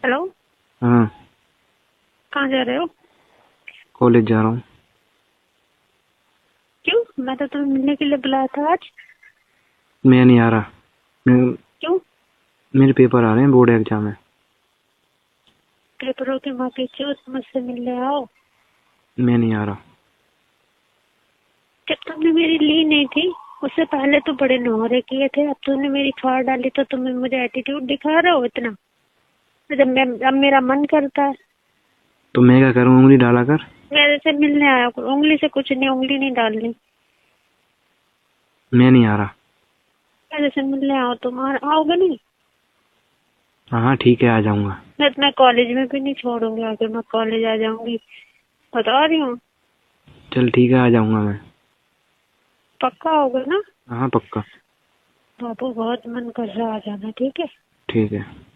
Hello. हाँ, कहाँ जा रहे हो? कॉलेज जा रहा हूँ। क्यों? मैं तो तुम्हें मिलने के लिए बुलाया था आज। मैं नहीं आ रहा। मैं, क्यों? मेरे पेपर आ रहे हैं, बोर्ड एग्जाम है। पेपरों के मौके क्यों मुझसे मिलने आओ। मैं नहीं आ रहा। जब तुमने मेरी ली नहीं थी उससे पहले तो बड़े नौरे किए थे। अब तुमने मेरी फाड़ डाली तो तुम मुझे एटीट्यूड दिखा रहे हो इतना। अब मेरा मन करता है। तो मैं क्या करूँ, उंगली डाला कर? मेरे से मिलने आया करो। उंगली से कुछ नहीं, उंगली नहीं डालनी। मैं नहीं आ रहा। मेरे से मिलने आओ। तुम आओगे नहीं? हाँ ठीक है, आ जाऊंगा। मैं कॉलेज में भी नहीं छोड़ूंगी। आगे मैं कॉलेज आ जाऊंगी, बता रही हूँ। चल ठीक है, आ जाऊंगा मैं। पक्का होगा ना? हाँ पक्का। बाबू बहुत मन कर रहा, आ जाना, ठीक है? ठीक है।